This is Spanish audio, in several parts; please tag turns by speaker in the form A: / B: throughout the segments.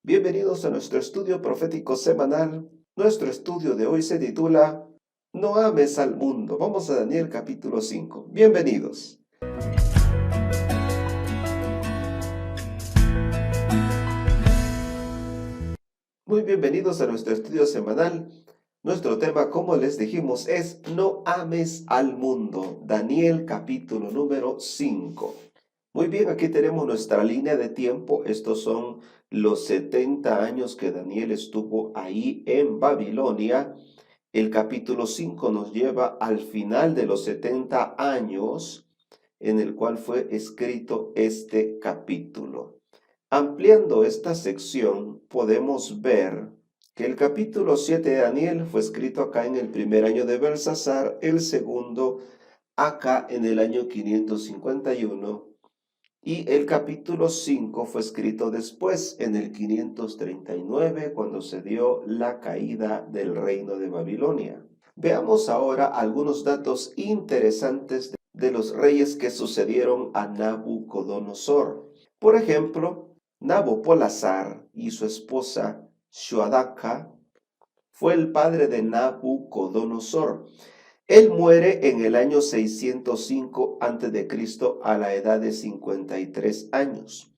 A: Bienvenidos a nuestro estudio profético semanal. Nuestro estudio de hoy se titula No ames al mundo. Vamos a Daniel capítulo 5. Bienvenidos. Muy bienvenidos a nuestro estudio semanal. Nuestro tema, como les dijimos, es No ames al mundo. Daniel capítulo número 5. Muy bien, aquí tenemos nuestra línea de tiempo. Estos son los 70 años que Daniel estuvo ahí en Babilonia. El capítulo 5 nos lleva al final de los 70 años en el cual fue escrito este capítulo. Ampliando esta sección, podemos ver que el capítulo 7 de Daniel fue escrito acá en el primer año de Belsasar, el segundo acá en el año 551. Y el capítulo 5 fue escrito después, en el 539, cuando se dio la caída del reino de Babilonia. Veamos ahora algunos datos interesantes de los reyes que sucedieron a Nabucodonosor. Por ejemplo, Nabopolassar y su esposa Shoadaka fue el padre de Nabucodonosor. Él muere en el año 605 a.C. a la edad de 53 años.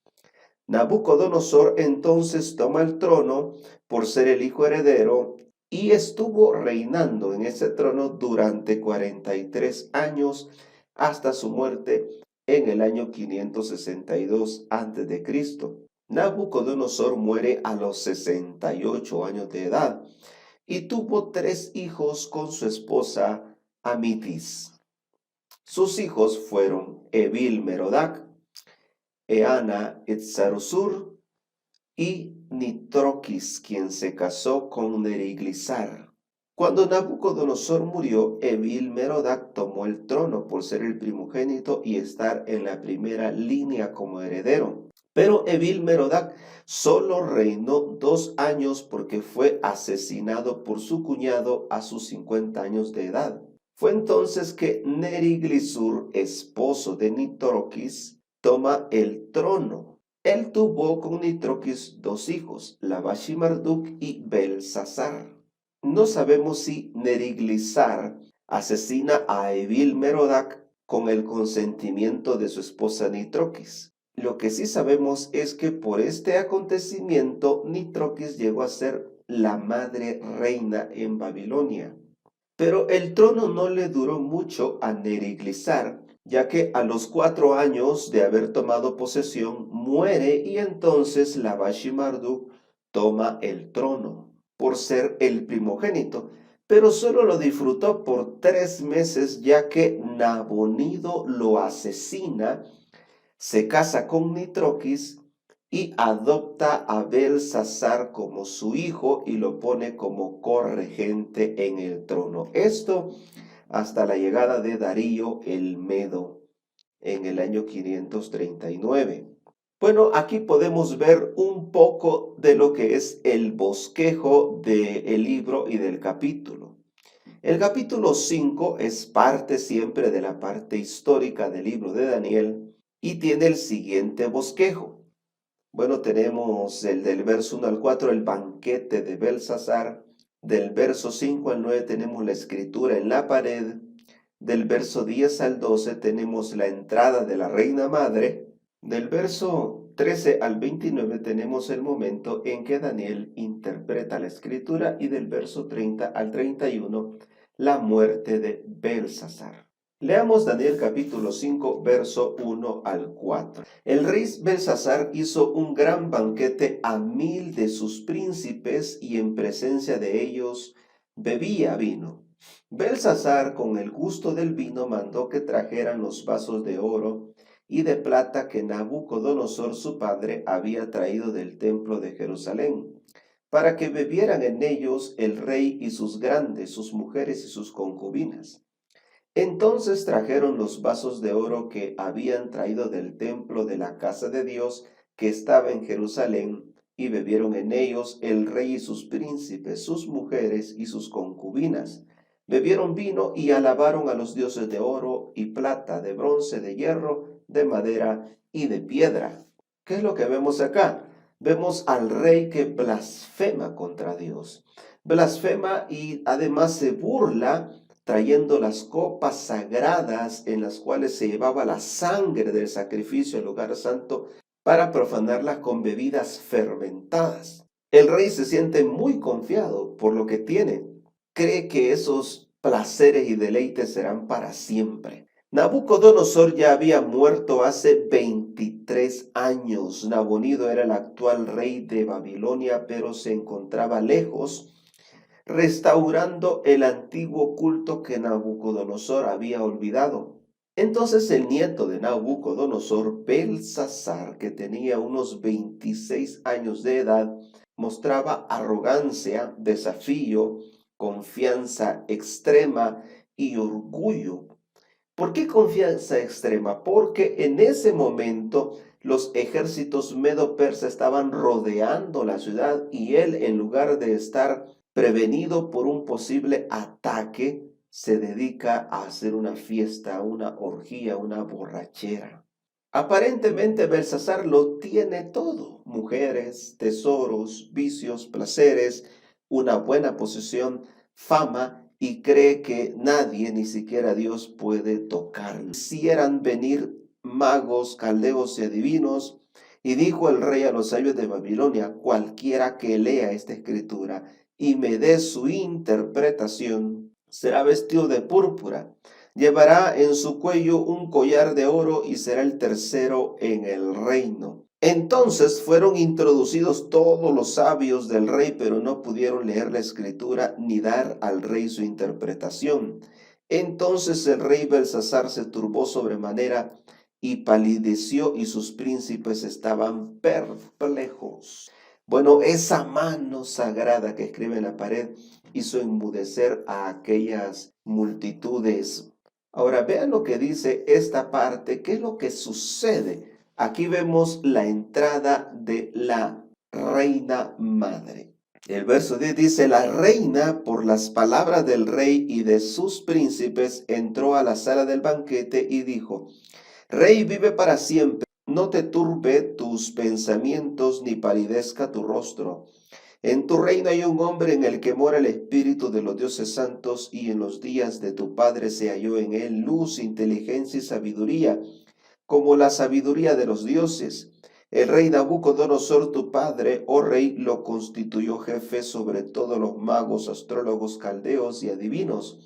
A: Nabucodonosor entonces toma el trono por ser el hijo heredero y estuvo reinando en ese trono durante 43 años hasta su muerte en el año 562 a.C. Nabucodonosor muere a los 68 años de edad y tuvo 3 hijos con su esposa Amitis. Sus hijos fueron Evil-Merodach, Eana Etzarosur y Nitroquis, quien se casó con Neriglisar. Cuando Nabucodonosor murió, Evil-Merodach tomó el trono por ser el primogénito y estar en la primera línea como heredero. Pero Evil-Merodach solo reinó 2 años porque fue asesinado por su cuñado a sus 50 años de edad. Fue entonces que Neriglisur, esposo de Nitroquis, toma el trono. Él tuvo con Nitroquis 2 hijos, Labashi-Marduk y Belsasar. No sabemos si Neriglisar asesina a Evil-Merodach con el consentimiento de su esposa Nitroquis. Lo que sí sabemos es que por este acontecimiento Nitroquis llegó a ser la madre reina en Babilonia. Pero el trono no le duró mucho a Neriglisar, ya que a los 4 años de haber tomado posesión muere y entonces Labashi-Marduk toma el trono por ser el primogénito, pero solo lo disfrutó por 3 meses ya que Nabonido lo asesina, se casa con Nitroquis y adopta a Belsasar como su hijo y lo pone como corregente en el trono. Esto hasta la llegada de Darío el Medo en el año 539. Bueno, aquí podemos ver un poco de lo que es el bosquejo del libro y del capítulo. El capítulo 5 es parte siempre de la parte histórica del libro de Daniel y tiene el siguiente bosquejo. Bueno, tenemos el del verso 1 al 4, el banquete de Belsasar. Del verso 5 al 9 tenemos la escritura en la pared. Del verso 10 al 12 tenemos la entrada de la reina madre. Del verso 13 al 29 tenemos el momento en que Daniel interpreta la escritura y del verso 30 al 31 la muerte de Belsasar. Leamos Daniel capítulo 5, verso 1 al 4. El rey Belsasar hizo un gran banquete a 1000 de sus príncipes y en presencia de ellos bebía vino. Belsasar, con el gusto del vino, mandó que trajeran los vasos de oro y de plata que Nabucodonosor su padre había traído del templo de Jerusalén, para que bebieran en ellos el rey y sus grandes, sus mujeres y sus concubinas. Entonces trajeron los vasos de oro que habían traído del templo de la casa de Dios que estaba en Jerusalén, y bebieron en ellos el rey y sus príncipes, sus mujeres y sus concubinas. Bebieron vino y alabaron a los dioses de oro y plata, de bronce, de hierro, de madera y de piedra. ¿Qué es lo que vemos acá? vemos al rey que blasfema contra Dios. Blasfema y además se burla trayendo las copas sagradas en las cuales se llevaba la sangre del sacrificio al lugar santo para profanarlas con bebidas fermentadas. El rey se siente muy confiado por lo que tiene. Cree que esos placeres y deleites serán para siempre. Nabucodonosor ya había muerto hace 23 años. Nabonido era el actual rey de Babilonia, pero se encontraba lejos, restaurando el antiguo culto que Nabucodonosor había olvidado. Entonces el nieto de Nabucodonosor, Belsasar, que tenía unos 26 años de edad, mostraba arrogancia, desafío, confianza extrema y orgullo. ¿Por qué confianza extrema? Porque en ese momento los ejércitos medo-persa estaban rodeando la ciudad y él, en lugar de estar prevenido por un posible ataque, se dedica a hacer una fiesta, una orgía, una borrachera. Aparentemente Belsasar lo tiene todo: mujeres, tesoros, vicios, placeres, una buena posición, fama, y cree que nadie, ni siquiera Dios, puede tocarlo. Quisieran venir magos, caldeos y adivinos, y dijo el rey a los sabios de Babilonia: cualquiera que lea esta escritura y me dé su interpretación, será vestido de púrpura, llevará en su cuello un collar de oro y será el tercero en el reino. Entonces fueron introducidos todos los sabios del rey, pero no pudieron leer la escritura ni dar al rey su interpretación. Entonces el rey Belsasar se turbó sobremanera y palideció, y sus príncipes estaban perplejos. Bueno, esa mano sagrada que escribe en la pared hizo enmudecer a aquellas multitudes. Ahora vean lo que dice esta parte. ¿Qué es lo que sucede? Aquí vemos la entrada de la reina madre. El verso 10 dice: la reina, por las palabras del rey y de sus príncipes, entró a la sala del banquete y dijo: Rey, vive para siempre. No te turbe tus pensamientos ni palidezca tu rostro. En tu reino hay un hombre en el que mora el espíritu de los dioses santos, y en los días de tu padre se halló en él luz, inteligencia y sabiduría, como la sabiduría de los dioses. El rey Nabucodonosor, tu padre, oh rey, lo constituyó jefe sobre todos los magos, astrólogos, caldeos y adivinos,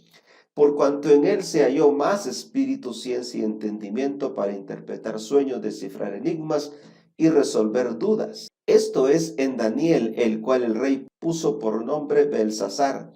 A: por cuanto en él se halló más espíritu, ciencia y entendimiento para interpretar sueños, descifrar enigmas y resolver dudas. Esto es en Daniel, el cual el rey puso por nombre Belsasar.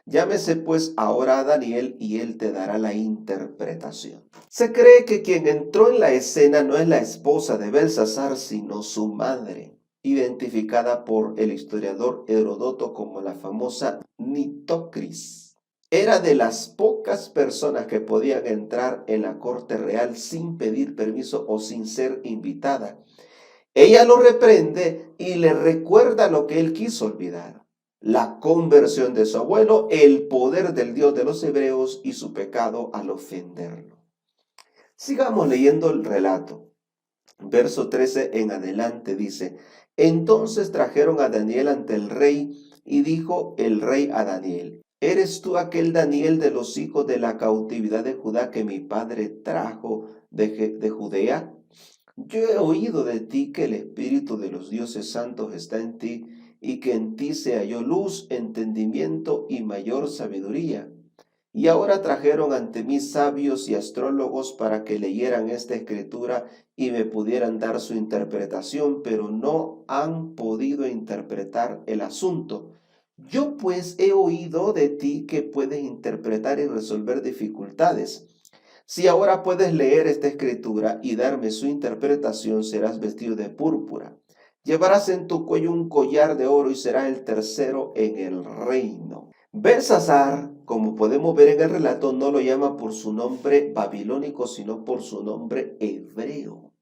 A: Llámese pues ahora a Daniel y él te dará la interpretación. Se cree que quien entró en la escena no es la esposa de Belsasar, sino su madre, identificada por el historiador Herodoto como la famosa Nitocris. Era de las pocas personas que podían entrar en la corte real sin pedir permiso o sin ser invitada. Ella lo reprende y le recuerda lo que él quiso olvidar: la conversión de su abuelo, el poder del Dios de los hebreos y su pecado al ofenderlo. Sigamos leyendo el relato. Verso 13 en adelante dice: entonces trajeron a Daniel ante el rey, y dijo el rey a Daniel: ¿eres tú aquel Daniel de los hijos de la cautividad de Judá que mi padre trajo de Judea? Yo he oído de ti que el espíritu de los dioses santos está en ti, y que en ti se halló luz, entendimiento y mayor sabiduría. Y ahora trajeron ante mí sabios y astrólogos para que leyeran esta escritura y me pudieran dar su interpretación, pero no han podido interpretar el asunto. Yo pues he oído de ti que puedes interpretar y resolver dificultades. Si ahora puedes leer esta escritura y darme su interpretación, serás vestido de púrpura. Llevarás en tu cuello un collar de oro y serás el tercero en el reino. Belsasar, como podemos ver en el relato, no lo llama por su nombre babilónico, sino por su nombre hebreo.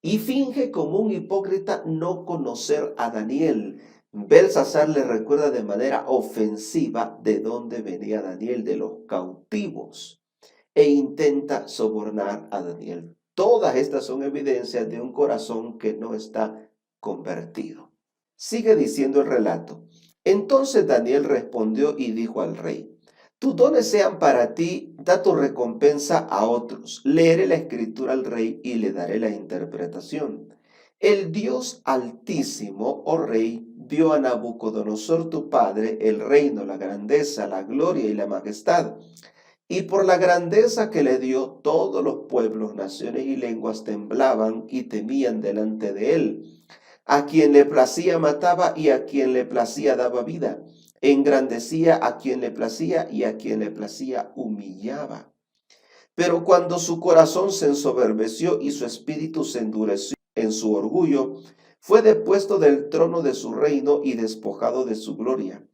A: Y finge como un hipócrita no conocer a Daniel. Belsasar le recuerda de manera ofensiva de dónde venía Daniel, de los cautivos, e intenta sobornar a Daniel. Todas estas son evidencias de un corazón que no está convertido. Sigue diciendo el relato. Entonces Daniel respondió y dijo al rey: tus dones sean para ti, da tu recompensa a otros. Leeré la escritura al rey y le daré la interpretación. El Dios Altísimo, oh rey, dio a Nabucodonosor tu padre el reino, la grandeza, la gloria y la majestad. Y por la grandeza que le dio, todos los pueblos, naciones y lenguas temblaban y temían delante de él. A quien le placía mataba y a quien le placía daba vida. Engrandecía a quien le placía y a quien le placía humillaba. Pero cuando su corazón se ensoberbeció y su espíritu se endureció en su orgullo, fue depuesto del trono de su reino y despojado de su gloria.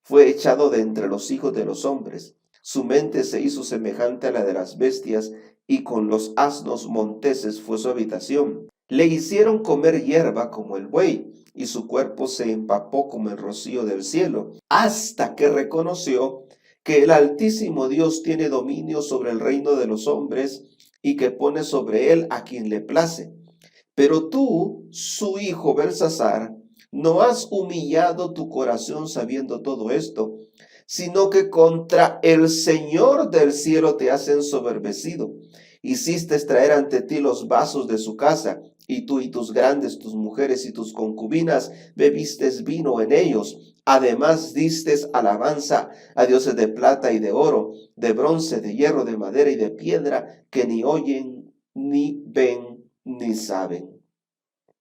A: Fue echado de entre los hijos de los hombres. Su mente se hizo semejante a la de las bestias y con los asnos monteses fue su habitación. Le hicieron comer hierba como el buey y su cuerpo se empapó como el rocío del cielo, hasta que reconoció que el Altísimo Dios tiene dominio sobre el reino de los hombres y que pone sobre él a quien le place. Pero tú, su hijo Belsasar, no has humillado tu corazón sabiendo todo esto, sino que contra el Señor del cielo te has ensoberbecido. Hiciste traer ante ti los vasos de su casa, y tú y tus grandes, tus mujeres y tus concubinas bebistes vino en ellos. Además distes alabanza a dioses de plata y de oro, de bronce, de hierro, de madera y de piedra, que ni oyen, ni ven, ni saben.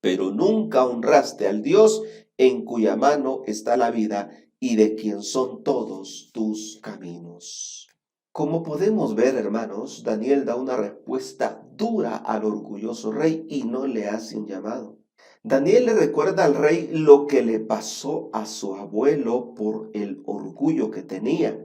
A: Pero nunca honraste al Dios en cuya mano está la vida y de quien son todos tus caminos. Como podemos ver, hermanos, Daniel da una respuesta dura al orgulloso rey y no le hace un llamado. Daniel le recuerda al rey lo que le pasó a su abuelo por el orgullo que tenía.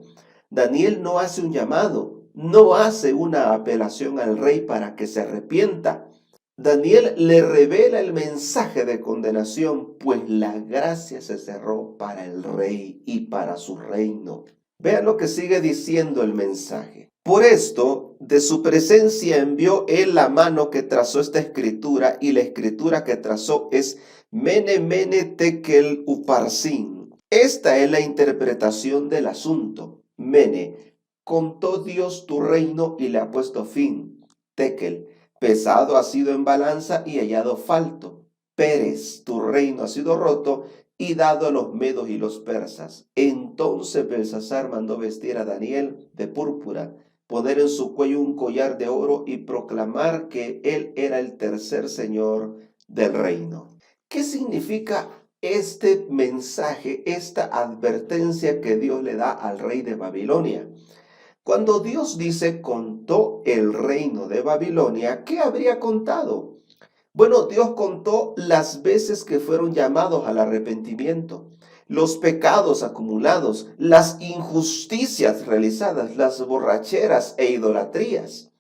A: Daniel no hace un llamado, no hace una apelación al rey para que se arrepienta. Daniel le revela el mensaje de condenación, pues la gracia se cerró para el rey y para su reino. Vean lo que sigue diciendo el mensaje. Por esto, de su presencia envió él la mano que trazó esta escritura, y la escritura que trazó es Mene, Mene, Tekel, Uparsin. Esta es la interpretación del asunto. Mene, contó Dios tu reino y le ha puesto fin. Tekel, pesado ha sido en balanza y hallado falto. Pérez, tu reino ha sido roto y dado a los medos y los persas. Entonces Belsasar mandó vestir a Daniel de púrpura, poner en su cuello un collar de oro y proclamar que él era el tercer señor del reino. ¿Qué significa este mensaje, esta advertencia que Dios le da al rey de Babilonia? Cuando Dios dice contó el reino de Babilonia, ¿qué habría contado? Bueno, Dios contó las veces que fueron llamados al arrepentimiento, los pecados acumulados, las injusticias realizadas, las borracheras e idolatrías.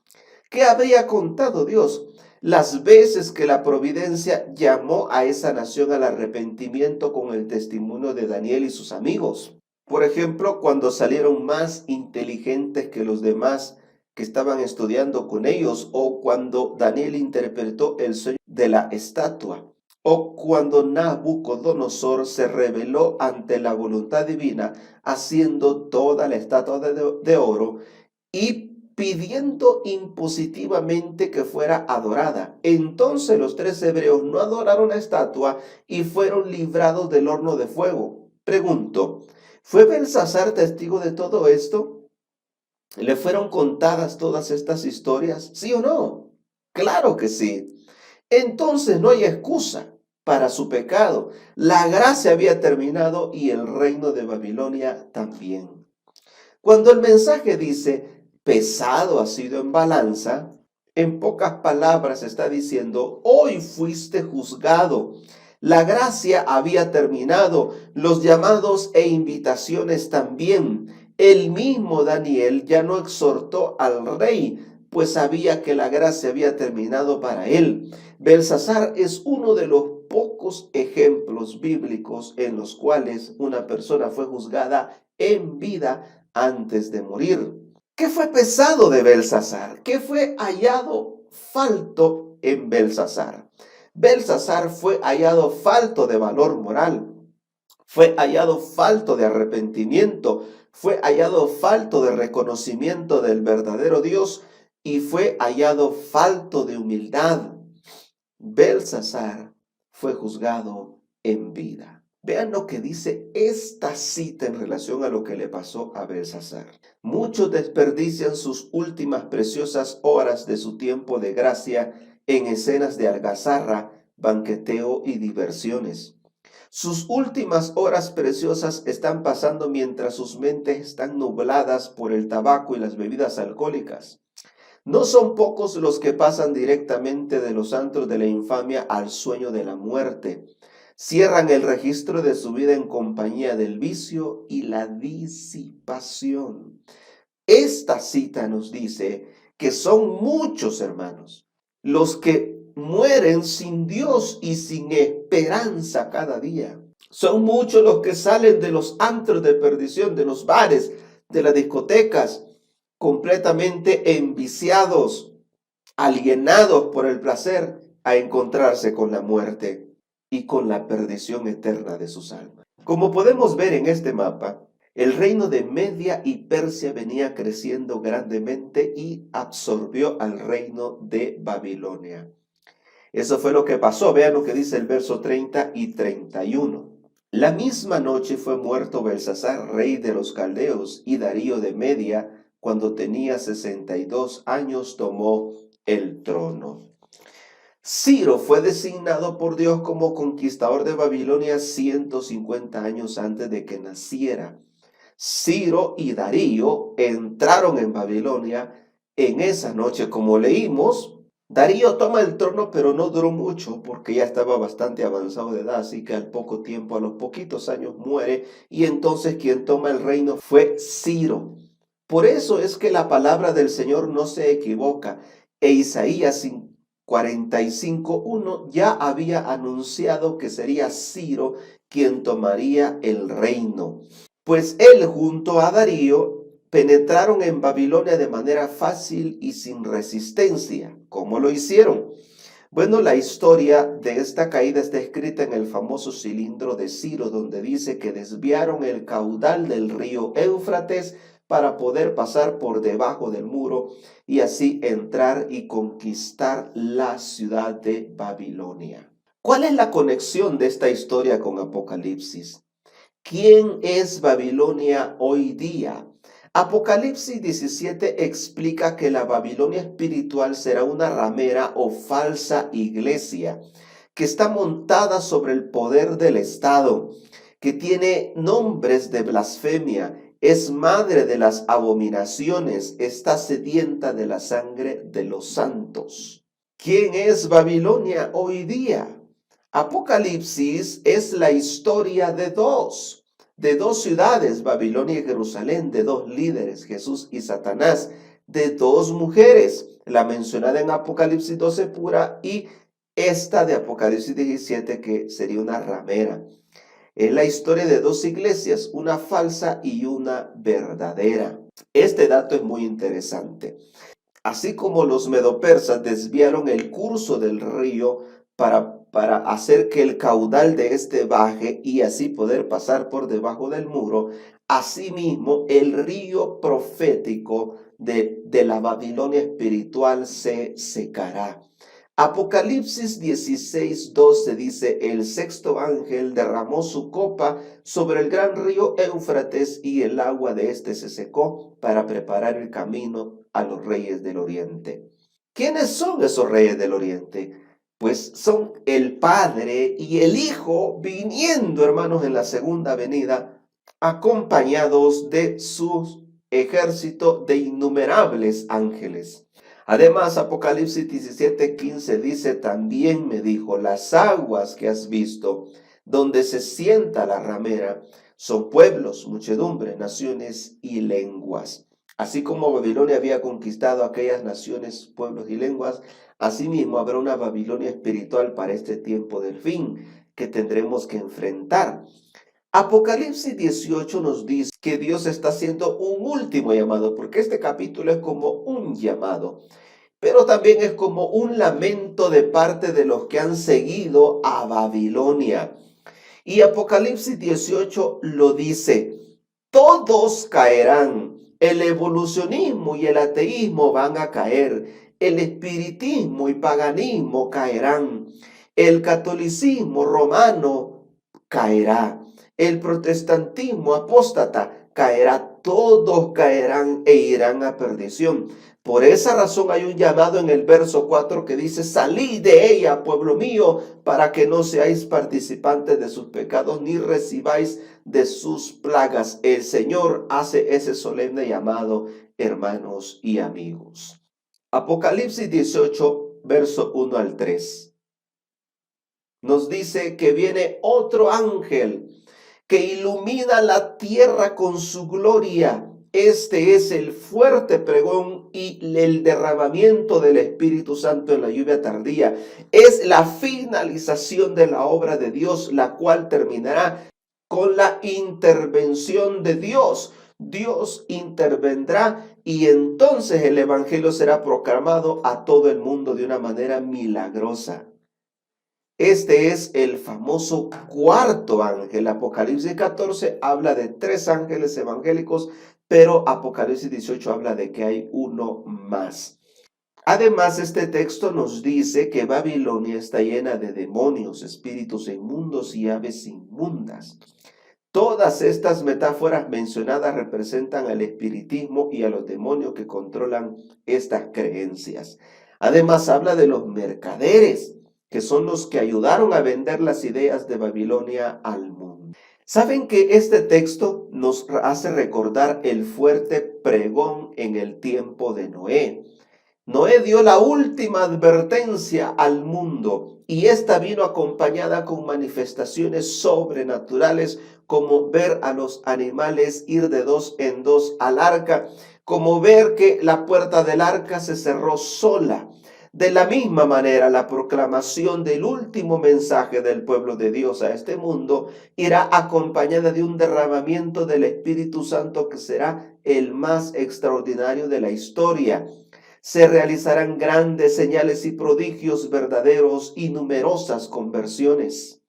A: ¿Qué habría contado Dios? Las veces que la providencia llamó a esa nación al arrepentimiento con el testimonio de Daniel y sus amigos. Por ejemplo, cuando salieron más inteligentes que los demás que estaban estudiando con ellos, o cuando Daniel interpretó el sueño de la estatua, o cuando Nabucodonosor se rebeló ante la voluntad divina, haciendo toda la estatua de oro y pidiendo impositivamente que fuera adorada. Entonces los tres hebreos no adoraron la estatua y fueron librados del horno de fuego. Pregunto, ¿fue Belsasar testigo de todo esto? ¿Le fueron contadas todas estas historias? ¿Sí o no? Claro que sí. Entonces no hay excusa para su pecado. La gracia había terminado y el reino de Babilonia también. Cuando el mensaje dice, pesado ha sido en balanza, en pocas palabras está diciendo, hoy fuiste juzgado. La gracia había terminado, los llamados e invitaciones también. El mismo Daniel ya no exhortó al rey, pues sabía que la gracia había terminado para él. Belsasar es uno de los pocos ejemplos bíblicos en los cuales una persona fue juzgada en vida antes de morir. ¿Qué fue pesado de Belsasar? ¿Qué fue hallado falto en Belsasar? Belsasar fue hallado falto de valor moral, fue hallado falto de arrepentimiento, fue hallado falto de reconocimiento del verdadero Dios y fue hallado falto de humildad. Belsasar fue juzgado en vida. Vean lo que dice esta cita en relación a lo que le pasó a Belsasar. Muchos desperdician sus últimas preciosas horas de su tiempo de gracia en escenas de algazarra, banqueteo y diversiones. Sus últimas horas preciosas están pasando mientras sus mentes están nubladas por el tabaco y las bebidas alcohólicas. No son pocos los que pasan directamente de los antros de la infamia al sueño de la muerte. Cierran el registro de su vida en compañía del vicio y la disipación. Esta cita nos dice que son muchos, hermanos, los que mueren sin Dios y sin esperanza cada día. Son muchos los que salen de los antros de perdición, de los bares, de las discotecas, completamente enviciados, alienados por el placer, a encontrarse con la muerte y con la perdición eterna de sus almas. Como podemos ver en este mapa, el reino de Media y Persia venía creciendo grandemente y absorbió al reino de Babilonia. Eso fue lo que pasó. Vean lo que dice el verso 30 y 31. La misma noche fue muerto Belsasar, rey de los caldeos, y Darío de Media, cuando tenía 62 años, tomó el trono. Ciro fue designado por Dios como conquistador de Babilonia 150 años antes de que naciera. Ciro y Darío entraron en Babilonia en esa noche, como leímos. Darío toma el trono, pero no duró mucho porque ya estaba bastante avanzado de edad, así que al poco tiempo, a los poquitos años muere, y entonces quien toma el reino fue Ciro. Por eso es que la palabra del Señor no se equivoca. Isaías 45:1 ya había anunciado que sería Ciro quien tomaría el reino. Pues él junto a Darío penetraron en Babilonia de manera fácil y sin resistencia. ¿Cómo lo hicieron? Bueno, la historia de esta caída está escrita en el famoso cilindro de Ciro, donde dice que desviaron el caudal del río Éufrates para poder pasar por debajo del muro y así entrar y conquistar la ciudad de Babilonia. ¿Cuál es la conexión de esta historia con Apocalipsis? ¿Quién es Babilonia hoy día? Apocalipsis 17 explica que la Babilonia espiritual será una ramera o falsa iglesia que está montada sobre el poder del Estado, que tiene nombres de blasfemia, es madre de las abominaciones, está sedienta de la sangre de los santos. ¿Quién es Babilonia hoy día? Apocalipsis es la historia de dos ciudades, Babilonia y Jerusalén, de dos líderes, Jesús y Satanás, de dos mujeres, la mencionada en Apocalipsis 12 pura y esta de Apocalipsis 17 que sería una ramera. Es la historia de dos iglesias, una falsa y una verdadera. Este dato es muy interesante. Así como los medopersas desviaron el curso del río para hacer que el caudal de este baje y así poder pasar por debajo del muro, asimismo el río profético de la Babilonia espiritual se secará. Apocalipsis 16:12 dice, el sexto ángel derramó su copa sobre el gran río Éufrates y el agua de éste se secó para preparar el camino a los reyes del oriente. ¿Quiénes son esos reyes del oriente? Pues son el Padre y el Hijo viniendo, hermanos, en la segunda venida, acompañados de su ejército de innumerables ángeles. Además, Apocalipsis 17:15 dice, también me dijo, las aguas que has visto, donde se sienta la ramera, son pueblos, muchedumbre, naciones y lenguas. Así como Babilonia había conquistado aquellas naciones, pueblos y lenguas, asimismo habrá una Babilonia espiritual para este tiempo del fin que tendremos que enfrentar. Apocalipsis 18 nos dice que Dios está haciendo un último llamado, porque este capítulo es como un llamado. pero también es como un lamento de parte de los que han seguido a Babilonia. Y Apocalipsis 18 lo dice, todos caerán. El evolucionismo y el ateísmo van a caer. El espiritismo y paganismo caerán. El catolicismo romano caerá. El protestantismo apóstata caerá. Todos caerán e irán a perdición. Por esa razón hay un llamado en el verso 4 que dice, salid de ella, pueblo mío, para que no seáis participantes de sus pecados, ni recibáis de sus plagas. El Señor hace ese solemne llamado, hermanos y amigos. Apocalipsis 18, verso 1 al 3. Nos dice que viene otro ángel que ilumina la tierra con su gloria. Este es el fuerte pregón y el derramamiento del Espíritu Santo en la lluvia tardía. Es la finalización de la obra de Dios, la cual terminará con la intervención de Dios. Dios intervendrá y entonces el Evangelio será proclamado a todo el mundo de una manera milagrosa. Este es el famoso cuarto ángel. Apocalipsis 14 habla de 3 ángeles evangélicos, pero Apocalipsis 18 habla de que hay uno más. Además, este texto nos dice que Babilonia está llena de demonios, espíritus inmundos y aves inmundas. Todas estas metáforas mencionadas representan al espiritismo y a los demonios que controlan estas creencias. Además, habla de los mercaderes, que son los que ayudaron a vender las ideas de Babilonia al mundo. ¿Saben que este texto nos hace recordar el fuerte pregón en el tiempo de Noé? Noé dio la última advertencia al mundo y esta vino acompañada con manifestaciones sobrenaturales como ver a los animales ir de 2 en 2 al arca, como ver que la puerta del arca se cerró sola. De la misma manera, la proclamación del último mensaje del pueblo de Dios a este mundo irá acompañada de un derramamiento del Espíritu Santo que será el más extraordinario de la historia. Se realizarán grandes señales y prodigios verdaderos y numerosas conversiones.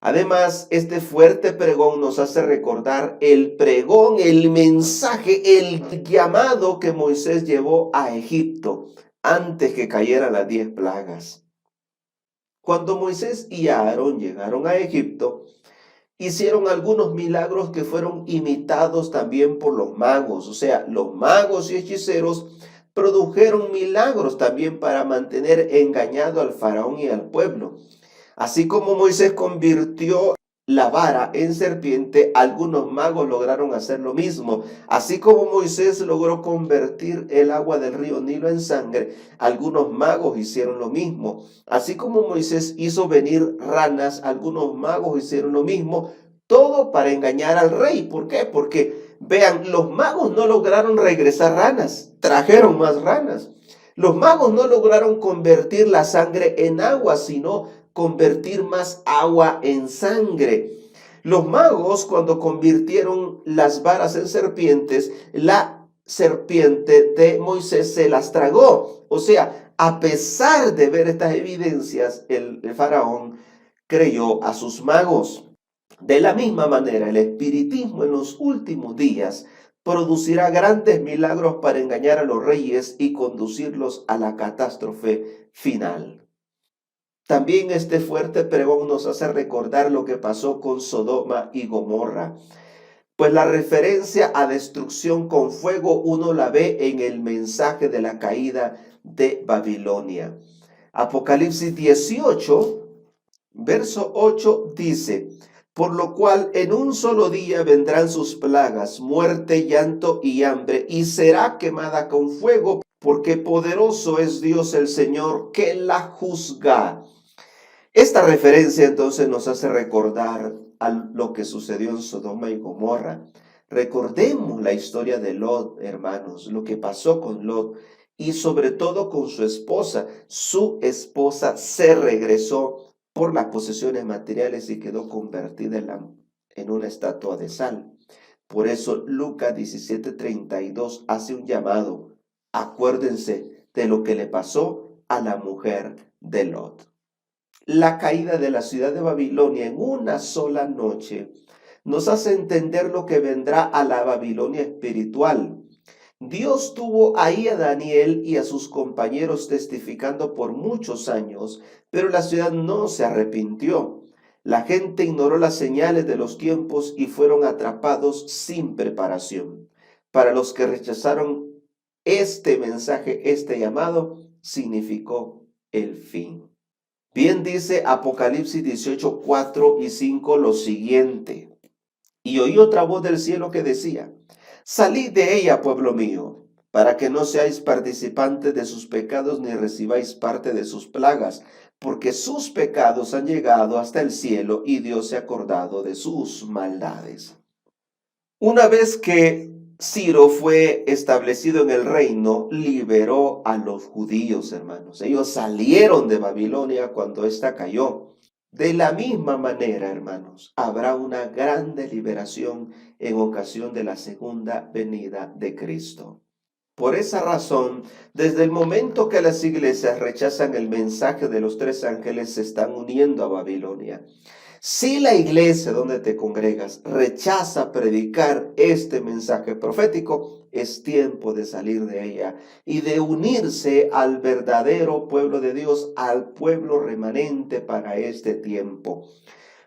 A: Además, este fuerte pregón nos hace recordar el pregón, el mensaje, el llamado que Moisés llevó a Egipto antes que cayeran las 10 plagas. Cuando Moisés y Aarón llegaron a Egipto, hicieron algunos milagros que fueron imitados también por los magos. O sea, los magos y hechiceros produjeron milagros también para mantener engañado al faraón y al pueblo. Así como Moisés convirtió la vara en serpiente, algunos magos lograron hacer lo mismo. Así como Moisés logró convertir el agua del río Nilo en sangre, algunos magos hicieron lo mismo. Así como Moisés hizo venir ranas, algunos magos hicieron lo mismo. Todo para engañar al rey. ¿Por qué? Porque, vean, los magos no lograron regresar ranas, trajeron más ranas. Los magos no lograron convertir la sangre en agua, sino convertir más agua en sangre. Los magos, cuando convirtieron las varas en serpientes, la serpiente de Moisés se las tragó. O sea, a pesar de ver estas evidencias, el faraón creyó a sus magos. De la misma manera, el espiritismo en los últimos días producirá grandes milagros para engañar a los reyes y conducirlos a la catástrofe final. También este fuerte pregón nos hace recordar lo que pasó con Sodoma y Gomorra. Pues la referencia a destrucción con fuego uno la ve en el mensaje de la caída de Babilonia. Apocalipsis 18, verso 8 dice, por lo cual en un solo día vendrán sus plagas, muerte, llanto y hambre, y será quemada con fuego, porque poderoso es Dios el Señor que la juzga. Esta referencia entonces nos hace recordar a lo que sucedió en Sodoma y Gomorra. Recordemos la historia de Lot, hermanos, lo que pasó con Lot y sobre todo con su esposa. Su esposa se regresó por las posesiones materiales y quedó convertida en una estatua de sal. Por eso Lucas 17:32 hace un llamado. Acuérdense de lo que le pasó a la mujer de Lot. La caída de la ciudad de Babilonia en una sola noche nos hace entender lo que vendrá a la Babilonia espiritual. Dios tuvo ahí a Daniel y a sus compañeros testificando por muchos años, pero la ciudad no se arrepintió. La gente ignoró las señales de los tiempos y fueron atrapados sin preparación. Para los que rechazaron este mensaje, este llamado, significó el fin. Bien dice Apocalipsis 18, 4 y 5 lo siguiente. Y oí otra voz del cielo que decía: salid de ella, pueblo mío, para que no seáis participantes de sus pecados ni recibáis parte de sus plagas, porque sus pecados han llegado hasta el cielo y Dios se ha acordado de sus maldades. Una vez que Ciro fue establecido en el reino, liberó a los judíos, hermanos. Ellos salieron de Babilonia cuando ésta cayó. De la misma manera, hermanos, habrá una grande liberación en ocasión de la segunda venida de Cristo. Por esa razón, desde el momento que las iglesias rechazan el mensaje de los tres ángeles, se están uniendo a Babilonia. Si la iglesia donde te congregas rechaza predicar este mensaje profético, es tiempo de salir de ella y de unirse al verdadero pueblo de Dios, al pueblo remanente para este tiempo.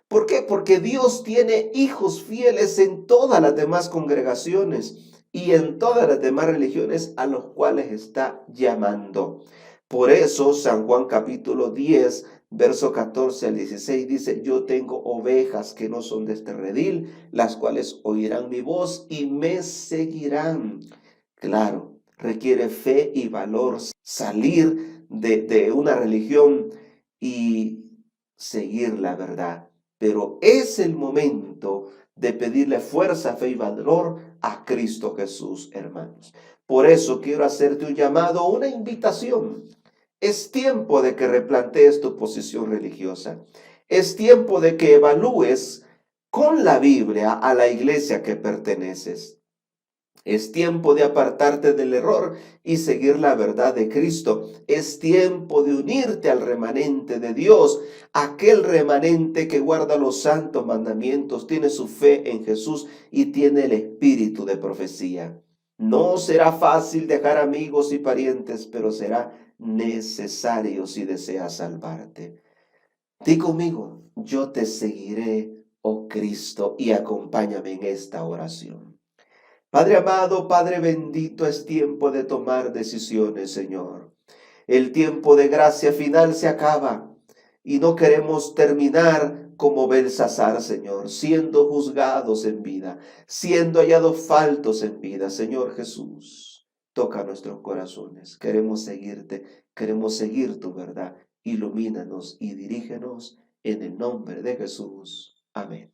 A: ¿Por qué? Porque Dios tiene hijos fieles en todas las demás congregaciones y en todas las demás religiones a los cuales está llamando. Por eso San Juan capítulo 10, verso 14 al 16 dice: yo tengo ovejas que no son de este redil, las cuales oirán mi voz y me seguirán. Claro, requiere fe y valor salir de una religión y seguir la verdad. Pero es el momento de pedirle fuerza, fe y valor a Cristo Jesús, hermanos. Por eso quiero hacerte un llamado, una invitación. Es tiempo de que replantees tu posición religiosa. Es tiempo de que evalúes con la Biblia a la iglesia que perteneces. Es tiempo de apartarte del error y seguir la verdad de Cristo. Es tiempo de unirte al remanente de Dios, aquel remanente que guarda los santos mandamientos, tiene su fe en Jesús y tiene el espíritu de profecía. No será fácil dejar amigos y parientes, pero será necesario si deseas salvarte. Di conmigo: yo te seguiré, oh Cristo, y acompáñame en esta oración. Padre amado, Padre bendito, es tiempo de tomar decisiones, Señor. El tiempo de gracia final se acaba y no queremos terminar como Belsasar, Señor, siendo juzgados en vida, siendo hallados faltos en vida. Señor Jesús, toca nuestros corazones. Queremos seguirte, queremos seguir tu verdad. Ilumínanos y dirígenos en el nombre de Jesús. Amén.